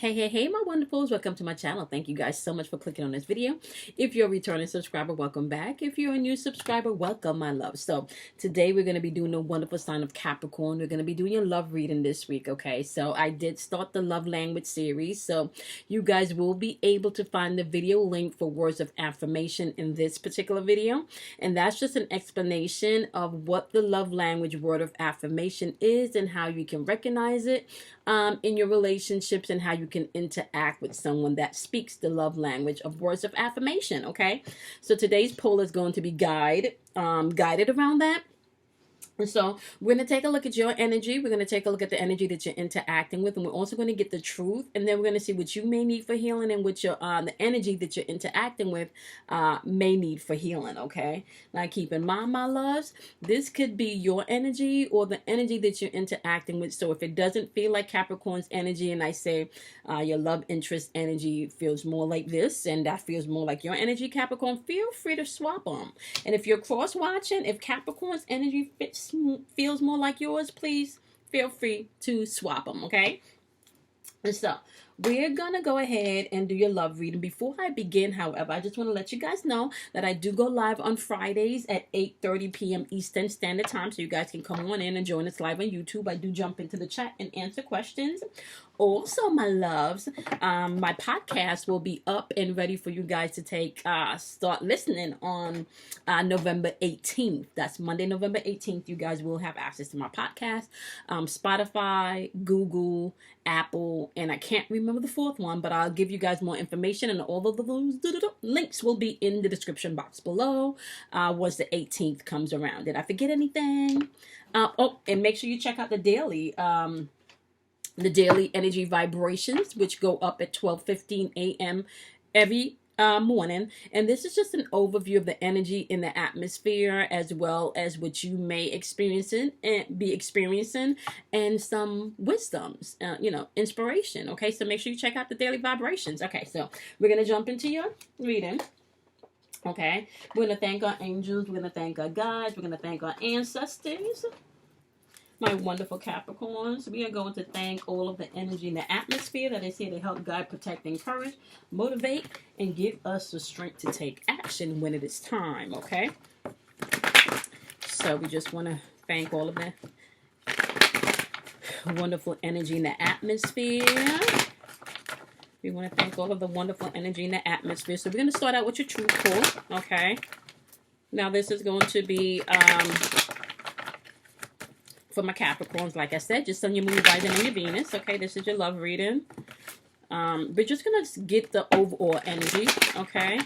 Hey, my wonderfuls. Welcome to my channel. Thank you guys so much for clicking on this video. If you're a returning subscriber, welcome back. If you're a new subscriber, welcome, my love. So today we're going to be doing the wonderful sign of Capricorn. We're going to be doing your love reading this week, okay? So I did start the love language series. So you guys will be able to find the video link for words of affirmation in this particular video. And that's just an explanation of what the love language word of affirmation is and how you can recognize it in your relationships and how you can interact with someone that speaks the love language of words of affirmation. Okay, so today's poll is going to be guided around that. And so we're going to take a look at your energy. We're going to take a look at the energy that you're interacting with. And we're also going to get the truth. And then we're going to see what you may need for healing and what your the energy that you're interacting with may need for healing. Okay. Now keep in mind, my loves, this could be your energy or the energy that you're interacting with. So if it doesn't feel like Capricorn's energy and I say your love interest energy feels more like this and that feels more like your energy, Capricorn, feel free to swap them. And if you're cross watching, if Capricorn's energy feels more like yours, please feel free to swap them, okay? And so we're gonna go ahead and do your love reading. Before I begin, however, I just want to let you guys know that I do go live on Fridays at 8:30 p.m. Eastern Standard Time, so you guys can come on in and join us live on YouTube. I do jump into the chat and answer questions. Also, my loves, my podcast will be up and ready for you guys to start listening on November 18th. That's Monday, November 18th. You guys will have access to my podcast, Spotify, Google, Apple, and I can't remember the fourth one, but I'll give you guys more information, and all of those links will be in the description box below once the 18th comes around. Did I forget anything? And make sure you check out the daily energy vibrations, which go up at 12:15 a.m. every morning. And this is just an overview of the energy in the atmosphere, as well as what you may be experiencing, and some wisdoms, inspiration. Okay, so make sure you check out the daily vibrations. Okay, so we're going to jump into your reading. Okay, we're going to thank our angels. We're going to thank our guides. We're going to thank our ancestors. My wonderful Capricorns, we are going to thank all of the energy in the atmosphere that is here to help guide, protect, encourage, motivate, and give us the strength to take action when it is time, okay? So we just want to thank all of the wonderful energy in the atmosphere. We want to thank all of the wonderful energy in the atmosphere. So we're going to start out with your truth pull, okay? Now this is going to be for my Capricorns, like I said, just on your moon, rising, and your Venus. Okay, this is your love reading. We're just going to get the overall energy, okay,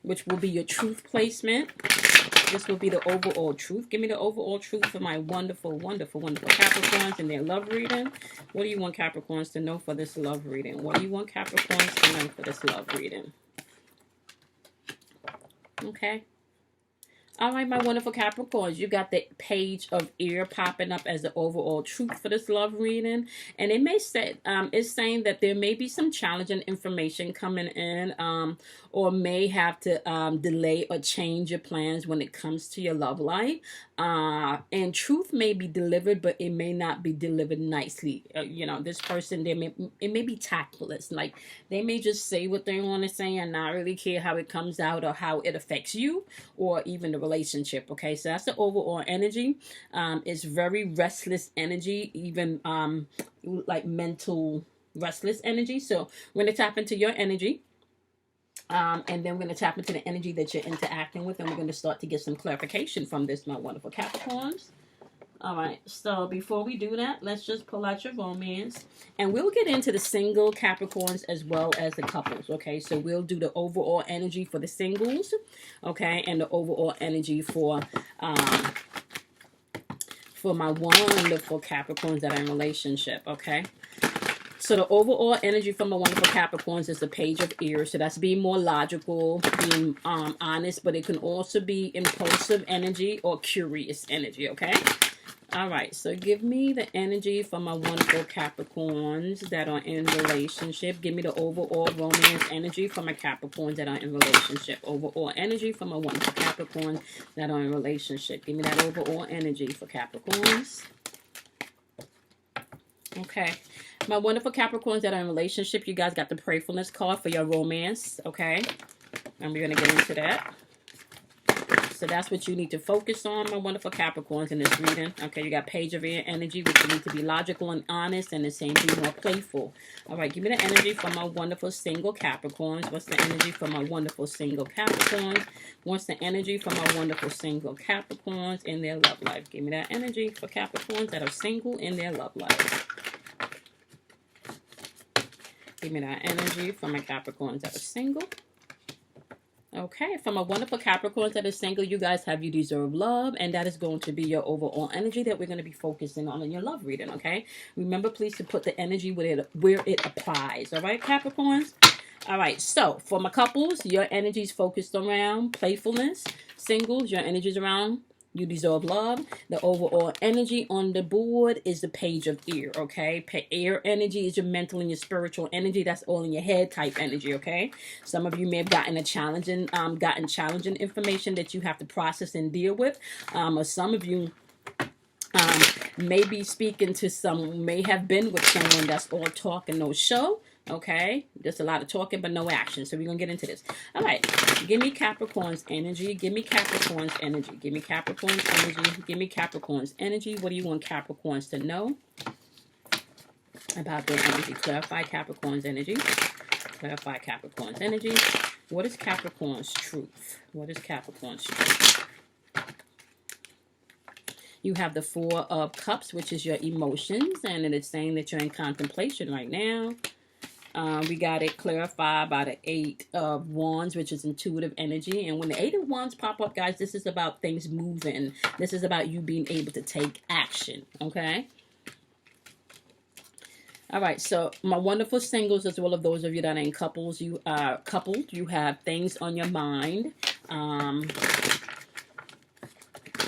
which will be your truth placement. This will be the overall truth. Give me the overall truth for my wonderful, wonderful, wonderful Capricorns in their love reading. What do you want Capricorns to know for this love reading? What do you want Capricorns to know for this love reading? Okay. All right, my wonderful Capricorns, you got the page of ear popping up as the overall truth for this love reading. And it may say, it's saying that there may be some challenging information coming in, or may have to delay or change your plans when it comes to your love life. And truth may be delivered, but it may not be delivered nicely. This person, it may be tactless. Like, they may just say what they want to say and not really care how it comes out or how it affects you or even the relationship. Okay, so that's the overall energy. It's very restless energy, even like mental restless energy. So we're going to tap into your energy. And then we're going to tap into the energy that you're interacting with, and we're going to start to get some clarification from this, my wonderful Capricorns. All right, so before we do that, let's just pull out your romance, and we'll get into the single Capricorns as well as the couples, okay? So we'll do the overall energy for the singles, okay, and the overall energy for my wonderful Capricorns that are in relationship, okay? So the overall energy from my wonderful Capricorns is the page of ears. So that's being more logical, being honest, but it can also be impulsive energy or curious energy, okay? All right, so give me the energy for my wonderful Capricorns that are in relationship. Give me the overall romance energy for my Capricorns that are in relationship. Overall energy for my wonderful Capricorns that are in relationship. Give me that overall energy for Capricorns. Okay. My wonderful Capricorns that are in relationship, you guys got the prayerfulness card for your romance, okay? And we're going to get into that. So that's what you need to focus on, my wonderful Capricorns, in this reading. Okay, you got Page of Air energy, which you need to be logical and honest, and the same thing, more playful. All right, give me the energy for my wonderful single Capricorns. What's the energy for my wonderful single Capricorns? What's the energy for my wonderful single Capricorns in their love life? Give me that energy for Capricorns that are single in their love life. Give me that energy for my Capricorns that are single. Okay, from a wonderful Capricorns that is single, you guys have you deserve love, and that is going to be your overall energy that we're going to be focusing on in your love reading, okay? Remember, please, to put the energy where it applies, all right, Capricorns? All right, so for my couples, your energy is focused around playfulness. Singles, your energy is around you deserve love. The overall energy on the board is the Page of Air, okay? Air energy is your mental and your spiritual energy. That's all in your head type energy, okay? Some of you may have gotten challenging information that you have to process and deal with. Or some of you may be speaking to may have been with someone that's all talk and no show. Okay, just a lot of talking but no action. So we're gonna get into this. All right, give me Capricorn's energy. Give me Capricorn's energy. Give me Capricorn's energy. Give me Capricorn's energy. What do you want Capricorns to know about their energy? Clarify Capricorn's energy. Clarify Capricorn's energy. What is Capricorn's truth? What is Capricorn's truth? You have the Four of Cups, which is your emotions, and it is saying that you're in contemplation right now. We got it clarified by the Eight of Wands, which is intuitive energy. And when the Eight of Wands pop up, guys, this is about things moving. This is about you being able to take action, okay? All right, so my wonderful singles, as well as those of you that are in couples, you are coupled. You have things on your mind.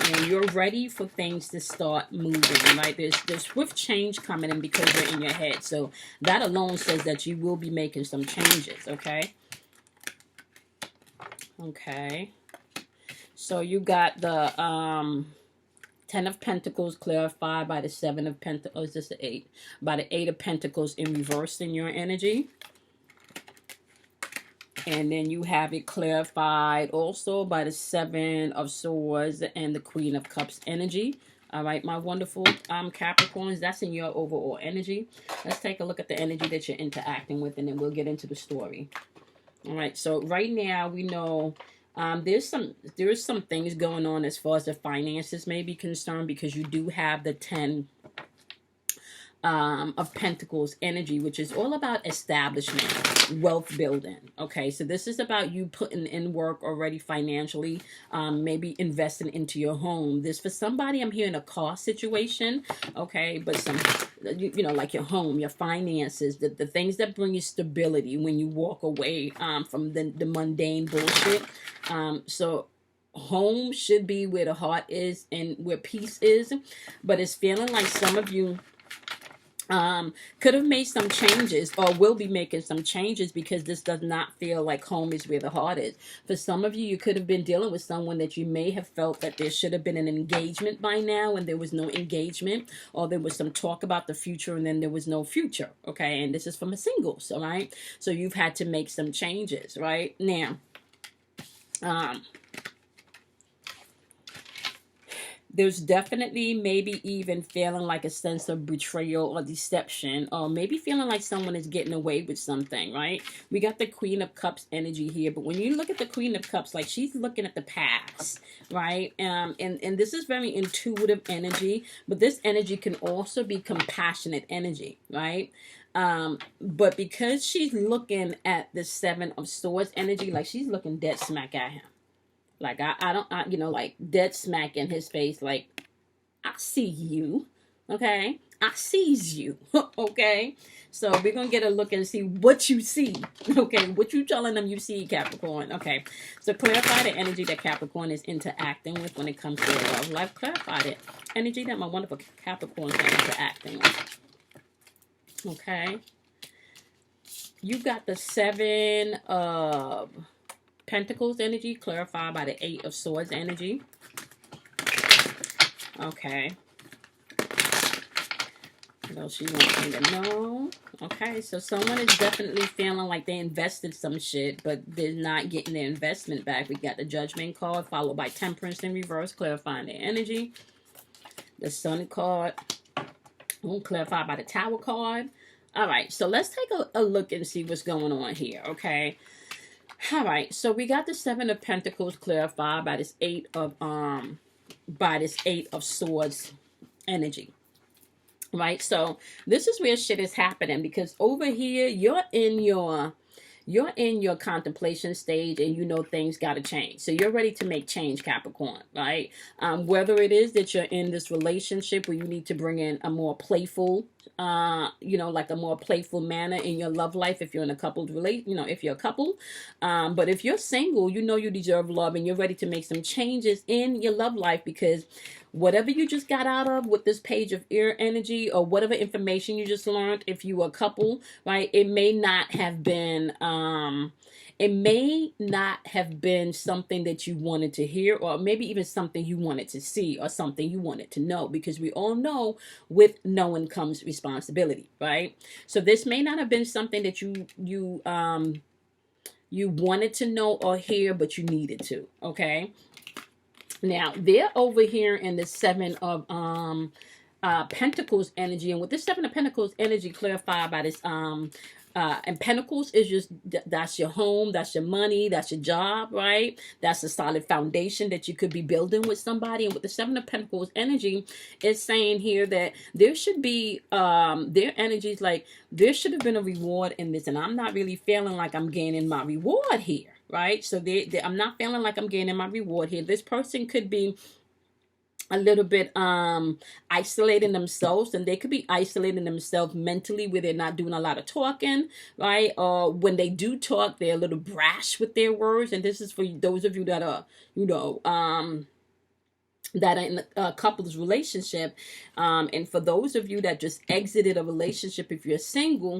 And you're ready for things to start moving, right? There's swift change coming in because you're in your head. So that alone says that you will be making some changes, okay? Okay. So you got the Ten of Pentacles clarified by the Seven of Pentacles. Oh, is this the Eight? By the Eight of Pentacles in reverse in your energy. And then you have it clarified also by the Seven of Swords and the Queen of Cups energy. All right, my wonderful Capricorns, that's in your overall energy. Let's take a look at the energy that you're interacting with, and then we'll get into the story. All right, so right now we know there's some things going on as far as the finances may be concerned, because you do have the 10 of Pentacles energy, which is all about establishment, wealth building. Okay, so this is about you putting in work already financially, maybe investing into your home. This for somebody, I'm hearing a car situation, okay, but some, you know, like your home, your finances, the things that bring you stability when you walk away from the mundane bullshit. So home should be where the heart is and where peace is, but it's feeling like some of you could have made some changes or will be making some changes, because this does not feel like home is where the heart is. For some of you, you could have been dealing with someone that you may have felt that there should have been an engagement by now, and there was no engagement, or there was some talk about the future and then there was no future. Okay, and this is from a singles, all right? So you've had to make some changes right now. There's definitely maybe even feeling like a sense of betrayal or deception, or maybe feeling like someone is getting away with something, right? We got the Queen of Cups energy here, but when you look at the Queen of Cups, like she's looking at the past, right? And this is very intuitive energy, but this energy can also be compassionate energy, right? But because she's looking at the Seven of Swords energy, like she's looking dead smack at him. Like, I you know, like dead smack in his face. Like, I see you. Okay. I sees you. Okay. So we're going to get a look and see what you see. Okay. What you telling them you see, Capricorn. Okay. So clarify the energy that Capricorn is interacting with when it comes to love life. Clarify the energy that my wonderful Capricorns are interacting with. Okay. You got the Seven of Pentacles energy clarified by the Eight of Swords energy. Okay. Well, she wants me to know. Okay, so someone is definitely feeling like they invested some shit, but they're not getting their investment back. We got the Judgment card, followed by Temperance in reverse, clarifying their energy. The Sun card, clarified by the Tower card. All right, so let's take a look and see what's going on here, okay? All right, so we got the Seven of Pentacles clarified by this Eight of Swords energy. Right, so this is where shit is happening, because over here you're in your contemplation stage, and you know things got to change. So you're ready to make change, Capricorn, right? Whether it is that you're in this relationship where you need to bring in a more playful, like a more playful manner in your love life, if you're in a coupled if you're a couple. But if you're single, you know you deserve love, and you're ready to make some changes in your love life, because whatever you just got out of with this Page of Air energy, or whatever information you just learned, if you were a couple, right, it may not have been something that you wanted to hear, or maybe even something you wanted to see, or something you wanted to know, because we all know with knowing comes responsibility, right? So this may not have been something that you wanted to know or hear, but you needed to, okay? Now, they're over here in the Seven of Pentacles energy. And with this Seven of Pentacles energy clarified by this, and Pentacles is just, that's your home, that's your money, that's your job, right? That's a solid foundation that you could be building with somebody. And with the Seven of Pentacles energy, it's saying here that there should be, their energies, like there should have been a reward in this. And I'm not really feeling like I'm gaining my reward here. Right? So I'm not feeling like I'm gaining my reward here. This person could be a little bit isolating themselves, and they could be isolating themselves mentally, where they're not doing a lot of talking, right? Or when they do talk, they're a little brash with their words. And this is for those of you that are, that are in a couple's relationship, and for those of you that just exited a relationship, if you're single,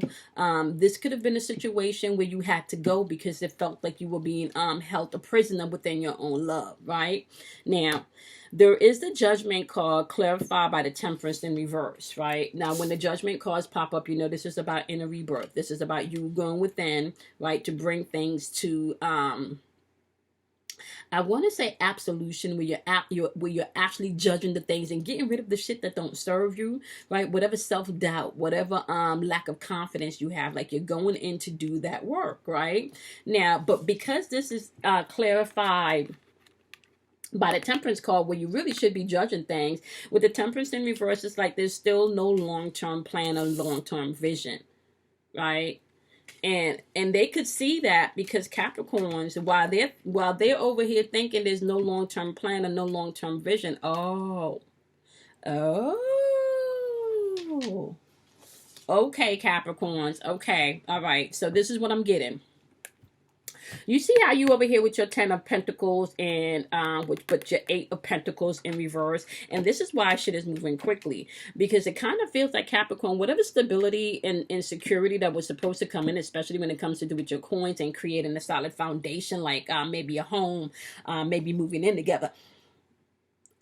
this could have been a situation where you had to go because it felt like you were being held a prisoner within your own love, right? Now, there is the Judgment card clarified by the Temperance in reverse, right? Now, when the Judgment cards pop up, this is about inner rebirth. This is about you going within, right, to bring things to I want to say absolution, where you're actually judging the things and getting rid of the shit that don't serve you, right? Whatever self-doubt, whatever lack of confidence you have, like you're going in to do that work, right? Now, but because this is clarified by the Temperance card, where you really should be judging things, with the Temperance in reverse, it's like there's still no long-term plan or long-term vision, right? And they could see that, because Capricorns, while they're over here thinking there's no long-term plan or no long-term vision. Okay, Capricorns. Okay. All right. So this is what I'm getting. You see how you over here with your 10 of Pentacles and but your 8 of Pentacles in reverse. And this is why shit is moving quickly, because it kind of feels like Capricorn, whatever stability and security that was supposed to come in, especially when it comes to do with your coins and creating a solid foundation, like maybe a home, maybe moving in together,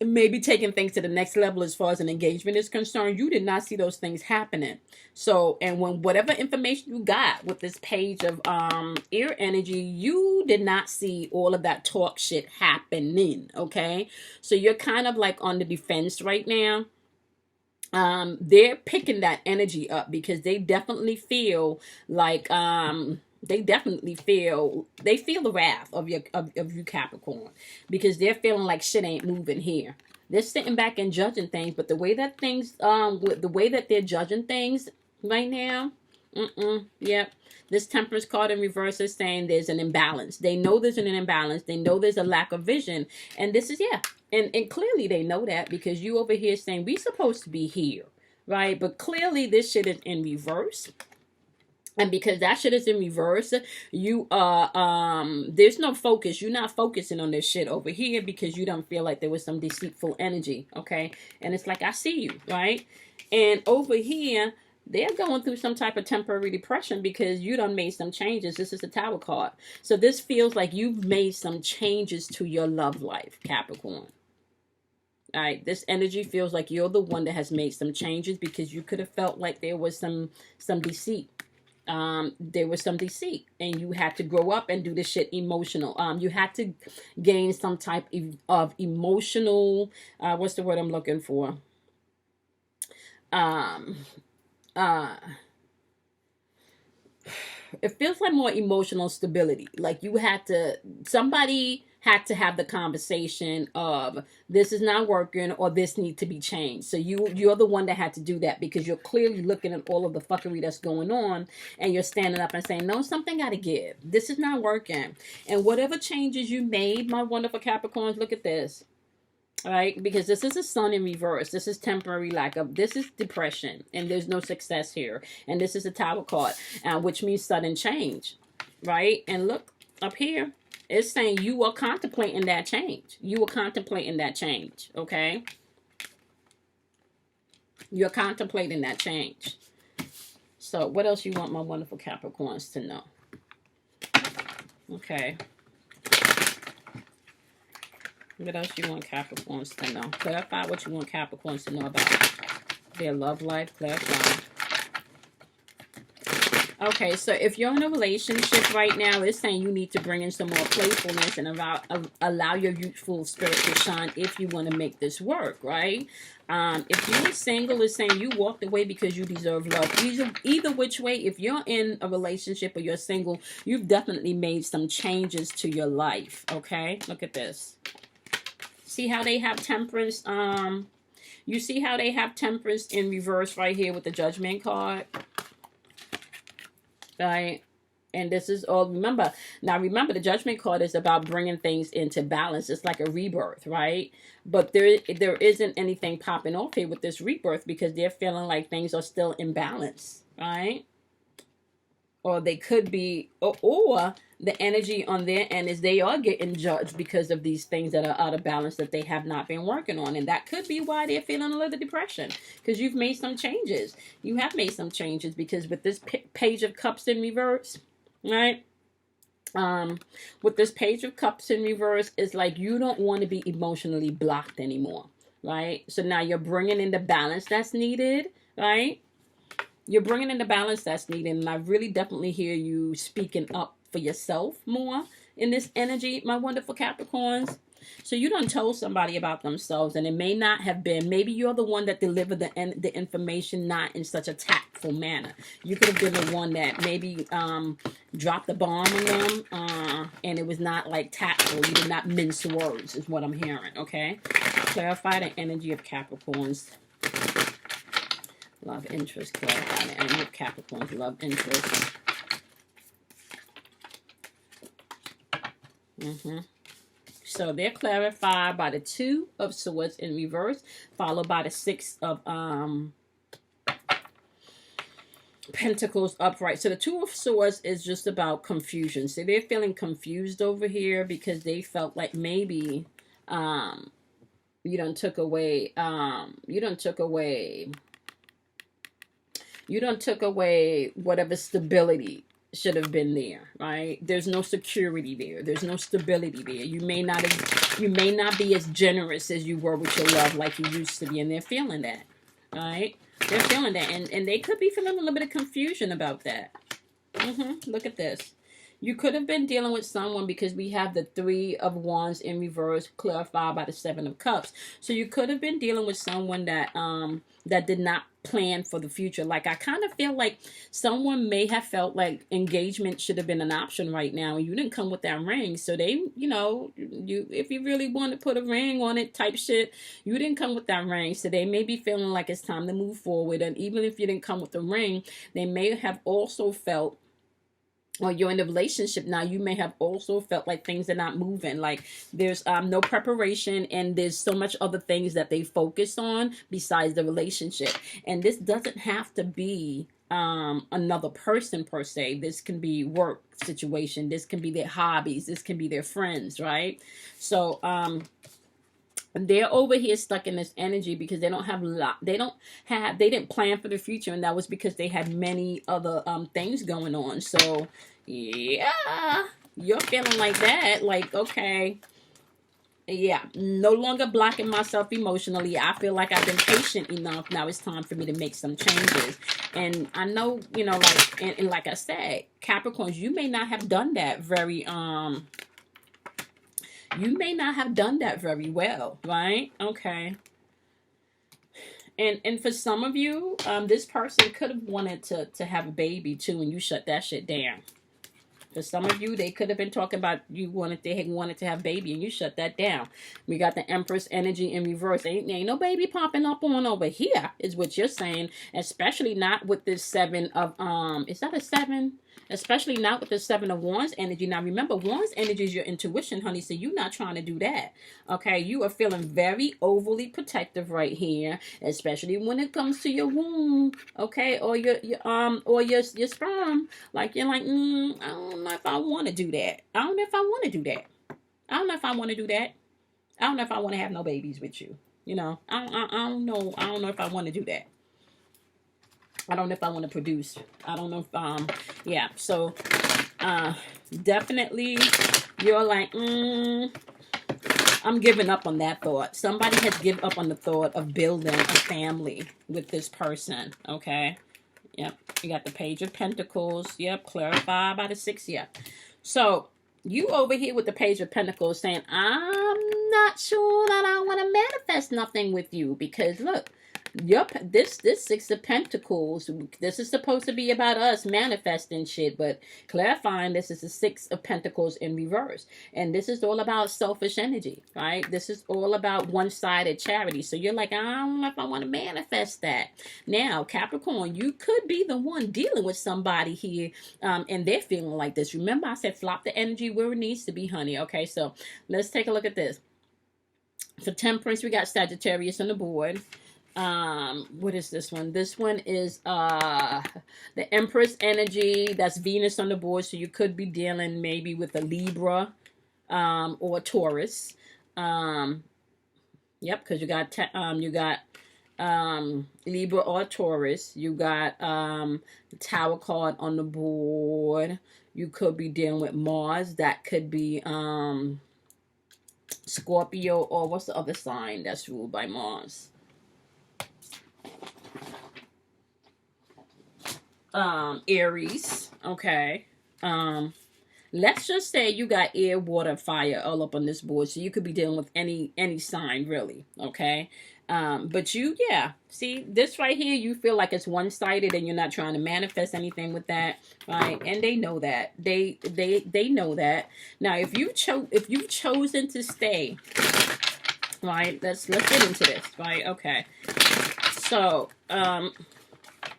maybe taking things to the next level as far as an engagement is concerned, you did not see those things happening. So, and when whatever information you got with this Page of Air energy, you did not see all of that talk shit happening, okay? So you're kind of like on the defense right now. They're picking that energy up because they definitely feel like they feel the wrath of you Capricorn, because they're feeling like shit ain't moving here. They're sitting back and judging things, but the way that things with the way that they're judging things right now, yep. This Temperance card in reverse is saying there's an imbalance. They know there's an imbalance. They know there's a lack of vision. And this is, and clearly they know that, because you over here saying we supposed to be here, right? But clearly this shit is in reverse. And because that shit is in reverse, you there's no focus. You're not focusing on this shit over here because you don't feel like there was some deceitful energy, okay? And it's like, I see you, right? And over here, they're going through some type of temporary depression because you done made some changes. This is the Tower card. So this feels like you've made some changes to your love life, Capricorn. All right, this energy feels like you're the one that has made some changes, because you could have felt like there was some deceit. There was some deceit, and you had to grow up and do this shit emotional. You had to gain some type of emotional, what's the word I'm looking for? Um, uh, it feels like more emotional stability. Like somebody had to have the conversation of, this is not working, or this needs to be changed. So you're the one that had to do that, because you're clearly looking at all of the fuckery that's going on, and you're standing up and saying, no, something got to give. This is not working. And whatever changes you made, my wonderful Capricorns, look at this. All right, because this is a sun in reverse. This is temporary lack of, this is depression, and there's no success here. And this is a Tower card, which means sudden change, right? And look up here, it's saying you are contemplating that change. You are contemplating that change, okay? You're contemplating that change. So what else you want my wonderful Capricorns to know? Okay. What else you want Capricorns to know? Clarify what you want Capricorns to know about their love life. Clarify. Okay, so if you're in a relationship right now, it's saying you need to bring in some more playfulness and allow your youthful spirit to shine if you want to make this work, right? If you're single, it's saying you walked away because you deserve love. Either which way, if you're in a relationship or you're single, you've definitely made some changes to your life, okay? Look at this. See how they have temperance? You see how they have temperance in reverse right here with the Judgment card? Right? And this is all, remember, the Judgment card is about bringing things into balance. It's like a rebirth, right? But there isn't anything popping off here with this rebirth, because they're feeling like things are still in balance, right? Or they could be, or the energy on their end is they are getting judged because of these things that are out of balance that they have not been working on. And that could be why they're feeling a little depression, because you've made some changes. You have made some changes, because with this Page of Cups in reverse, right? With this Page of Cups in reverse, it's like you don't want to be emotionally blocked anymore, right? So now you're bringing in the balance that's needed, right? You're bringing in the balance that's needed, and I really definitely hear you speaking up for yourself more in this energy, my wonderful Capricorns. So you done told somebody about themselves, and it may not have been, maybe you're the one that delivered the information not in such a tactful manner. You could have been the one that maybe dropped the bomb on them, and it was not like tactful. You did not mince words, is what I'm hearing, okay? Clarify the energy of Capricorns. Love interest, clarify the energy of Capricorns, love interest. So they're clarified by the Two of Swords in reverse, followed by the Six of Pentacles upright. So the Two of Swords is just about confusion. So they're feeling confused over here because they felt like maybe you done took away whatever stability should have been there, right? There's no security there. There's no stability there. You may not be as generous as you were with your love like you used to be, and they're feeling that, right? They're feeling that, and they could be feeling a little bit of confusion about that. Look at this. You could have been dealing with someone, because we have the Three of Wands in reverse, clarified by the Seven of Cups. So you could have been dealing with someone that that did not plan for the future. Like, I kind of feel like someone may have felt like engagement should have been an option right now, and you didn't come with that ring. So they, if you really want to put a ring on it type shit, you didn't come with that ring. So they may be feeling like it's time to move forward. And even if you didn't come with the ring, they may have also felt, or you're in a relationship now, you may have also felt like things are not moving. Like there's no preparation, and there's so much other things that they focus on besides the relationship. And this doesn't have to be another person per se. This can be work situation. This can be their hobbies. This can be their friends, right? So they're over here stuck in this energy because they didn't plan for the future, and that was because they had many other things going on. So yeah, you're feeling like that, like, okay, Yeah, no longer blocking myself emotionally. I feel like I've been patient enough. Now it's time for me to make some changes. And I know, you know, like, and like I said, Capricorns, you may not have done that very, you may not have done that very well, right? Okay. And for some of you, this person could have wanted to have a baby too, and you shut that shit down. For some of you, they could have been talking about they had wanted to have baby, and you shut that down. We got the Empress energy in reverse. Ain't no baby popping up on over here, is what you're saying. Especially not with this 7 of is that a 7? Especially not with the 7 of Wands energy. Now remember, Wands energy is your intuition, honey. So you're not trying to do that. Okay, you are feeling very overly protective right here, especially when it comes to your womb. Okay, or your sperm. Like you're like, I don't know if I want to do that. I don't know if I want to do that. I don't know if I want to do that. I don't know if I want to have no babies with you. You know, I don't know. I don't know if I want to do that. I don't know if I want to produce. I don't know if yeah. So definitely you're like, I'm giving up on that thought. Somebody has given up on the thought of building a family with this person. Okay. Yep. You got the Page of Pentacles. Yep. Clarify by the 6. Yep. So you over here with the Page of Pentacles saying, I'm not sure that I want to manifest nothing with you because look, yep, this 6 of Pentacles, this is supposed to be about us manifesting shit, but clarifying this is the 6 of Pentacles in reverse. And this is all about selfish energy, right? This is all about one-sided charity. So you're like, I don't know if I want to manifest that. Now, Capricorn, you could be the one dealing with somebody here, and they're feeling like this. Remember, I said flop the energy where it needs to be, honey. Okay, so let's take a look at this. For Temperance, we got Sagittarius on the board. What is this one? This one is the Empress energy. That's Venus on the board, so you could be dealing maybe with a Libra or a Taurus. Yep, because you got Libra or Taurus. You got the Tower card on the board. You could be dealing with Mars. That could be Scorpio, or what's the other sign that's ruled by Mars? Aries. Okay. Let's just say you got air, water, fire all up on this board, so you could be dealing with any sign really. Okay. But yeah, see this right here, you feel like it's one-sided and you're not trying to manifest anything with that, right? And they know that. They know that. Now if you've chosen to stay, right, let's get into this, right? Okay. So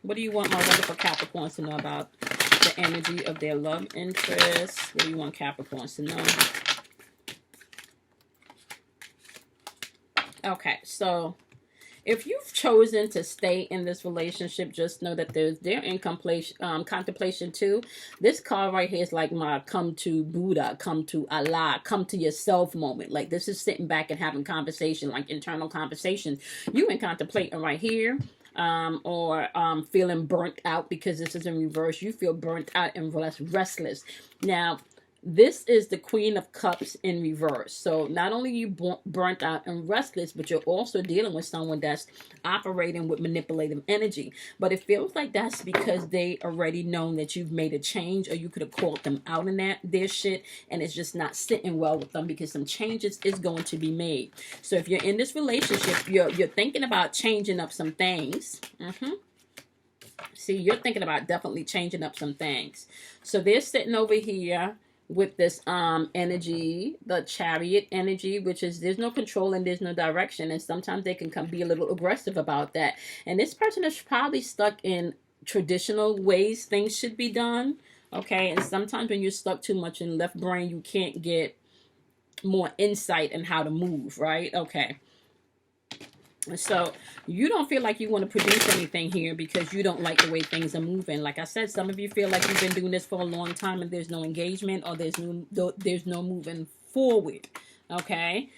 what do you want my wonderful Capricorns to know about the energy of their love interest? What do you want Capricorns to know? Okay, so if you've chosen to stay in this relationship, just know that they're in contemplation too. This card right here is like my come to Buddha, come to Allah, come to yourself moment. Like this is sitting back and having conversation, like internal conversation. You in contemplating right here. Or feeling burnt out because this is in reverse. You feel burnt out and restless. Now, this is the Queen of Cups in reverse. So not only you burnt out and restless, but you're also dealing with someone that's operating with manipulative energy. But it feels like that's because they already know that you've made a change, or you could have called them out in their shit, and it's just not sitting well with them because some changes is going to be made. So if you're in this relationship, you're thinking about changing up some things. See, you're thinking about definitely changing up some things. So they're sitting over here with this energy, the Chariot energy, which is there's no control and there's no direction, and sometimes they can be a little aggressive about that. And this person is probably stuck in traditional ways things should be done. Okay, and sometimes when you're stuck too much in left brain, you can't get more insight in how to move, right? Okay. So you don't feel like you want to produce anything here because you don't like the way things are moving. Like I said, some of you feel like you've been doing this for a long time and there's no engagement, or there's no moving forward. Okay.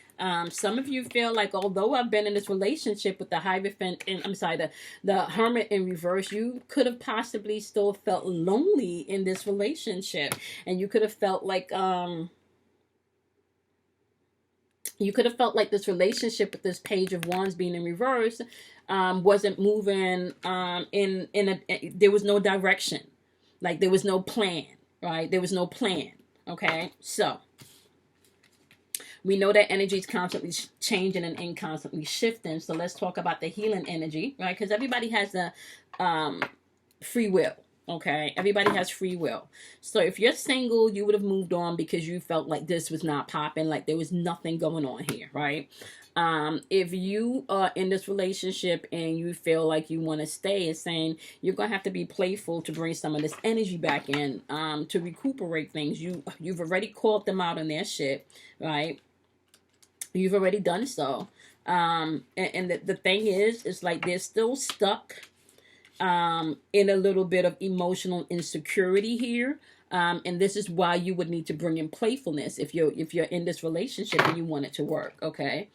Some of you feel like, although I've been in this relationship with the Hierophant, and I'm sorry, the Hermit in reverse, you could have possibly still felt lonely in this relationship, and you could have felt like You could have felt like this relationship with this Page of Wands being in reverse wasn't moving there was no direction. Like there was no plan, right? There was no plan, okay? So we know that energy is constantly changing and constantly shifting. So let's talk about the healing energy, right? Because everybody has the free will. Okay, everybody has free will. So if you're single, you would have moved on because you felt like this was not popping, like there was nothing going on here, right? If you are in this relationship and you feel like you want to stay, it's saying you're gonna have to be playful to bring some of this energy back in, to recuperate things. You've already called them out on their shit, right? You've already done so. And the thing is, it's like they're still stuck in a little bit of emotional insecurity here. And this is why you would need to bring in playfulness if you're in this relationship and you want it to work, okay?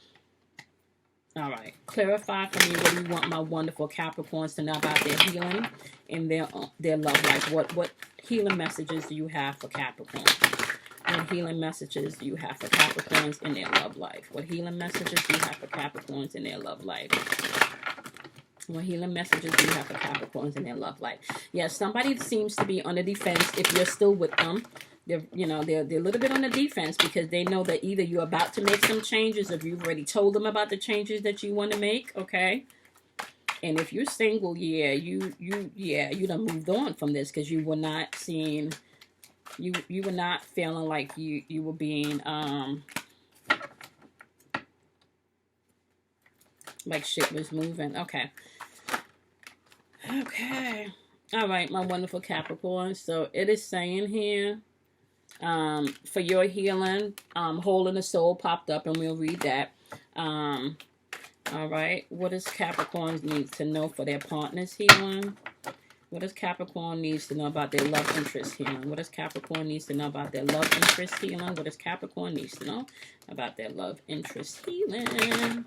All right. Clarify for me what you want my wonderful Capricorns to know about their healing and their love life. What healing messages do you have for Capricorn? What healing messages do you have for Capricorns in their love life? What healing messages do you have for Capricorns in their love life? What healing messages do you have for Capricorns in their love life? Yes, somebody seems to be on the defense if you're still with them. They're a little bit on the defense because they know that either you're about to make some changes, or if you've already told them about the changes that you want to make, okay? And if you're single, yeah, you done moved on from this because you were not seeing, you were not feeling like you were being like shit was moving. Okay. Okay. All right, my wonderful Capricorn. So it is saying here, for your healing, hole in the soul popped up, and we'll read that. All right. What does Capricorn need to know for their partner's healing? What does Capricorn needs to know about their love interest healing? What does Capricorn needs to know about their love interest healing? What does Capricorn needs to know about their love interest healing?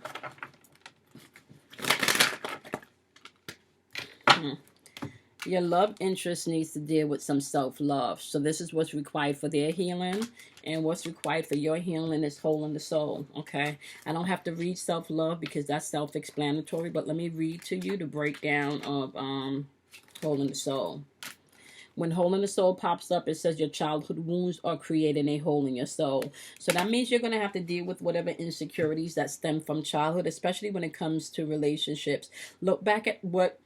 Your love interest needs to deal with some self-love. So this is what's required for their healing. And what's required for your healing is hole in the soul. Okay. I don't have to read self-love because that's self-explanatory. But let me read to you the breakdown of hole in the soul. When hole in the soul pops up, it says your childhood wounds are creating a hole in your soul. So that means you're going to have to deal with whatever insecurities that stem from childhood, especially when it comes to relationships. Look back at what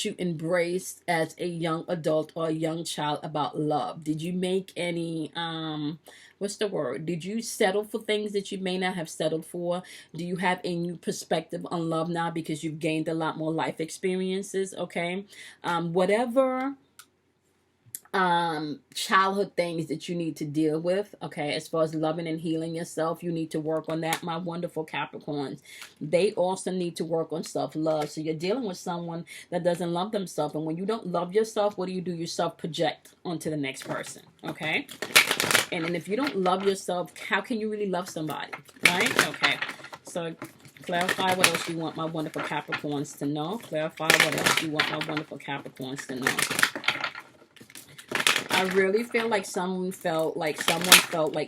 you embraced as a young adult or a young child about love. Did you make any, what's the word? Did you settle for things that you may not have settled for? Do you have a new perspective on love now because you've gained a lot more life experiences? Okay. Whatever childhood things that you need to deal with, okay, as far as loving and healing yourself, you need to work on that, my wonderful Capricorns. They also need to work on self-love. So you're dealing with someone that doesn't love themselves, and when you don't love yourself, what do? You self-project onto the next person, okay? And if you don't love yourself, how can you really love somebody, right? Okay, so clarify what else you want my wonderful Capricorns to know. Clarify what else you want my wonderful Capricorns to know. I really feel like someone felt like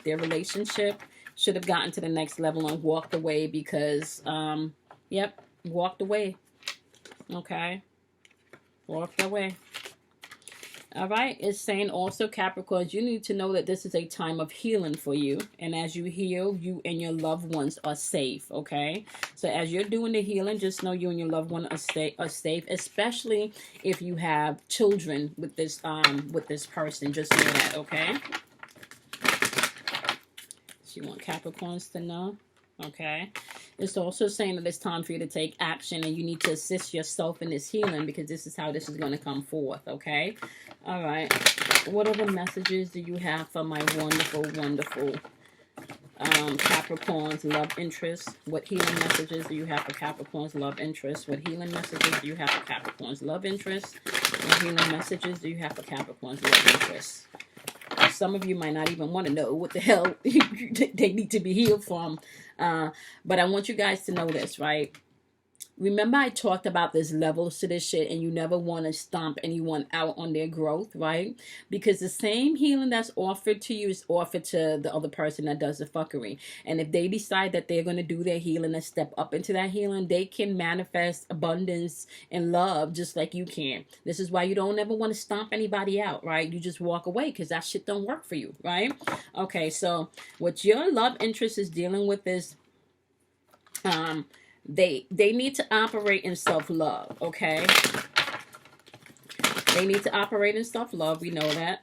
their relationship should have gotten to the next level and walked away because, walked away. Okay. Walked away. All right. It's saying also, Capricorns, you need to know that this is a time of healing for you. And as you heal, you and your loved ones are safe. Okay. So as you're doing the healing, just know you and your loved one are safe, especially if you have children with this person. Just know that. Okay. So you want Capricorns to know. Okay. It's also saying that it's time for you to take action and you need to assist yourself in this healing because this is how this is going to come forth. Okay. All right. What other messages do you have for my wonderful, wonderful Capricorn's love interest? What healing messages do you have for Capricorn's love interest? What healing messages do you have for Capricorn's love interest? What healing messages do you have for Capricorn's love interest? Some of you might not even want to know what the hell they need to be healed from. But I want you guys to know this, right? remember I talked about this levels to this shit, and you never want to stomp anyone out on their growth, right? Because the same healing that's offered to you is offered to the other person that does the fuckery. And if they decide that they're going to do their healing and step up into that healing, they can manifest abundance and love just like you can. This is why you don't ever want to stomp anybody out, right? You just walk away because that shit don't work for you, right? Okay, so what your love interest is dealing with is they need to operate in self-love, okay? They need to operate in self-love. We know that,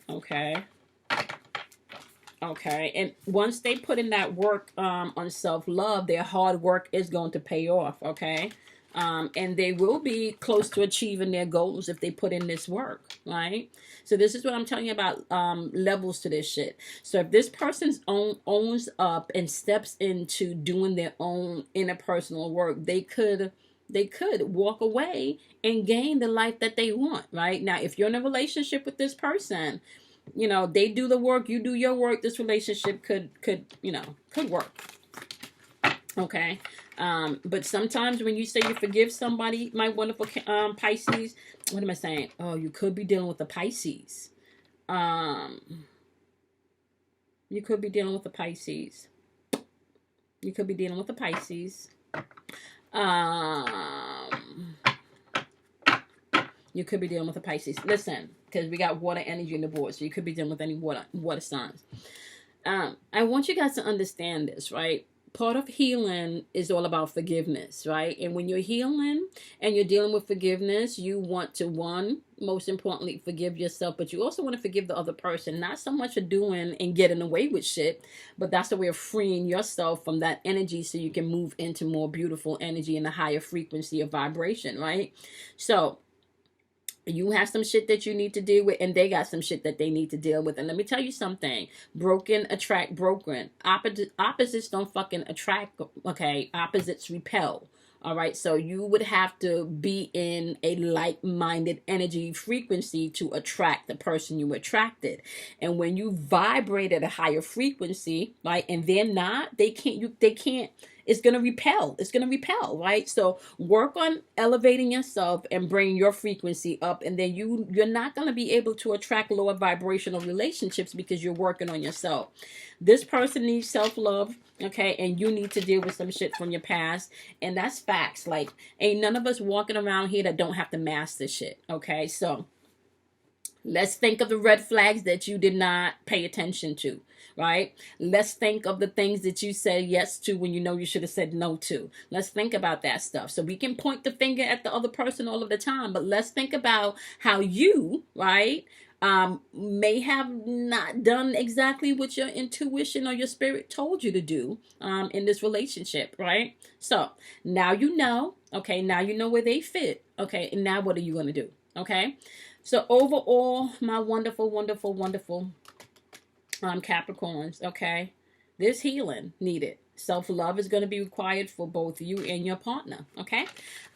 okay? Okay, and once they put in that work on self-love, their hard work is going to pay off, okay? And they will be close to achieving their goals if they put in this work, right? So this is what I'm telling you about levels to this shit. So if this person's owns up and steps into doing their own interpersonal work, they could walk away and gain the life that they want, right? Now, if you're in a relationship with this person, you know, they do the work, you do your work, this relationship could work. Okay. But sometimes when you say you forgive somebody, my wonderful Pisces, what am I saying? Oh, you could be dealing with the Pisces. You could be dealing with the Pisces. You could be dealing with the Pisces. You could be dealing with the Pisces. Listen, because we got water energy in the board, so you could be dealing with any water signs. I want you guys to understand this, right? Part of healing is all about forgiveness, right? And when you're healing and you're dealing with forgiveness, you want to, one, most importantly, forgive yourself, but you also want to forgive the other person. Not so much for doing and getting away with shit, but that's a way of freeing yourself from that energy so you can move into more beautiful energy and a higher frequency of vibration, right? So you have some shit that you need to deal with, and they got some shit that they need to deal with. And let me tell you something. Broken attract broken. Opposites don't fucking attract, okay? Opposites repel. All right, so you would have to be in a like-minded energy frequency to attract the person you attracted. And when you vibrate at a higher frequency, right, and they're not, they can't, it's going to repel. It's going to repel, right? So work on elevating yourself and bringing your frequency up. And then you're not going to be able to attract lower vibrational relationships because you're working on yourself. This person needs self-love, okay? And you need to deal with some shit from your past. And that's facts. Like, ain't none of us walking around here that don't have to master shit, okay? So let's think of the red flags that you did not pay attention to, right? Let's think of the things that you said yes to when you know you should have said no to. Let's think about that stuff. So we can point the finger at the other person all of the time, but let's think about how you, right, may have not done exactly what your intuition or your spirit told you to do in this relationship, right? So now you know, okay, now you know where they fit, okay, and now what are you going to do, okay? So overall, my wonderful, wonderful, wonderful Capricorns, okay, there's healing needed. Self-love is going to be required for both you and your partner, okay?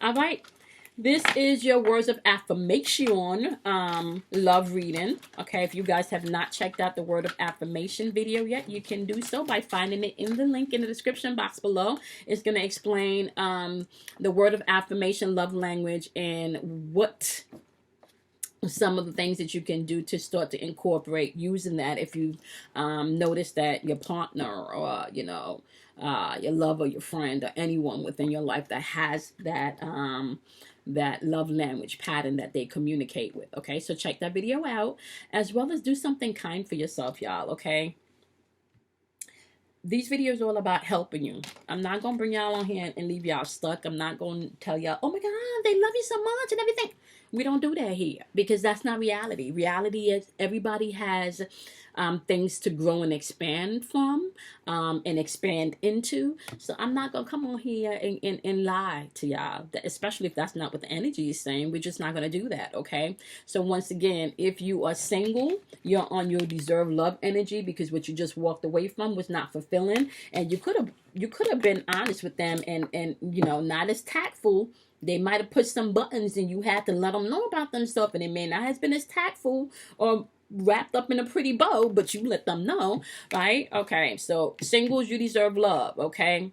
All right. This is your words of affirmation love reading. Okay, if you guys have not checked out the word of affirmation video yet, you can do so by finding it in the link in the description box below. It's going to explain the word of affirmation love language and what some of the things that you can do to start to incorporate using that if you notice that your partner or your lover, your friend, or anyone within your life that has that love language pattern that they communicate with. Okay, so check that video out, as well as do something kind for yourself, y'all. Okay, these videos are all about helping you. I'm not gonna bring y'all on here and leave y'all stuck. I'm not gonna tell y'all, oh my god, they love you so much and everything. We don't do that here, because that's not reality. Reality is everybody has things to grow and expand from and expand into. So I'm not going to come on here and lie to y'all, especially if that's not what the energy is saying. We're just not going to do that, okay? So once again, if you are single, you're on your deserve love energy because what you just walked away from was not fulfilling. And you could have been honest with them and not as tactful. They might have pushed some buttons and you had to let them know about themselves, and it may not have been as tactful or wrapped up in a pretty bow, but you let them know, right? Okay, so singles, you deserve love, okay?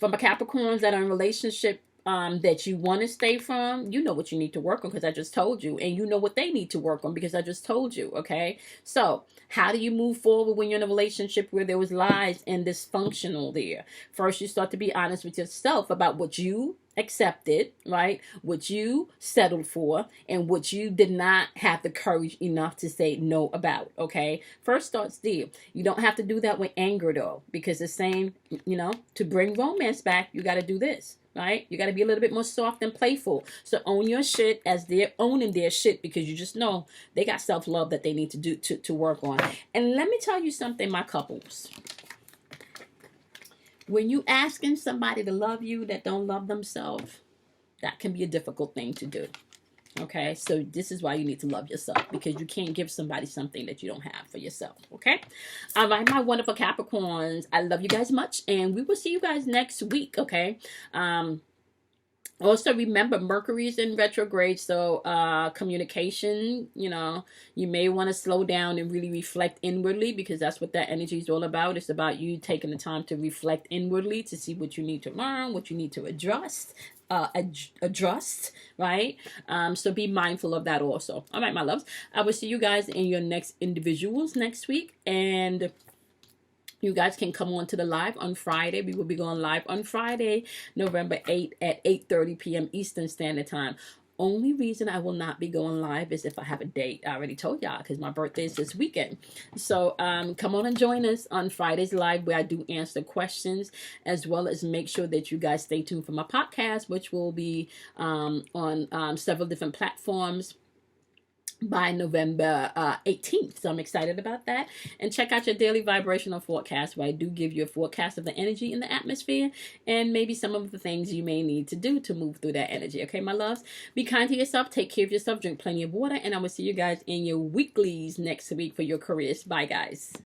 For my Capricorns that are in relationship that you want to stay from, you know what you need to work on because I just told you, and you know what they need to work on because I just told you. Okay, so how do you move forward when you're in a relationship where there was lies and dysfunctional there? First, you start to be honest with yourself about what you accepted, right? What you settled for, and what you did not have the courage enough to say no about. Okay, first starts there. You don't have to do that with anger though, because the same, to bring romance back, you got to do this. Right? You got to be a little bit more soft and playful. So own your shit as they're owning their shit, because you just know they got self-love that they need to do to work on. And let me tell you something, my couples. When you asking somebody to love you that don't love themselves, that can be a difficult thing to do. Okay, so this is why you need to love yourself, because you can't give somebody something that you don't have for yourself. Okay, all right, my wonderful Capricorns, I love you guys much, and we will see you guys next week. Okay, also remember Mercury is in retrograde, so communication, you may want to slow down and really reflect inwardly, because that's what that energy is all about. It's about you taking the time to reflect inwardly to see what you need to learn, what you need to adjust, right? So be mindful of that also. All right, my loves, I will see you guys in your next individuals next week, and you guys can come on to the live on Friday. We will be going live on Friday, November 8th at 8:30 p.m. Eastern Standard Time. Only reason I will not be going live is if I have a date. I already told y'all, because my birthday is this weekend. So come on and join us on Friday's live, where I do answer questions, as well as make sure that you guys stay tuned for my podcast, which will be on several different platforms by November 18th. So I'm excited about that. And check out your daily vibrational forecast, where I do give you a forecast of the energy in the atmosphere and maybe some of the things you may need to do to move through that energy. Okay, my loves? Be kind to yourself. Take care of yourself. Drink plenty of water. And I will see you guys in your weeklies next week for your careers. Bye, guys.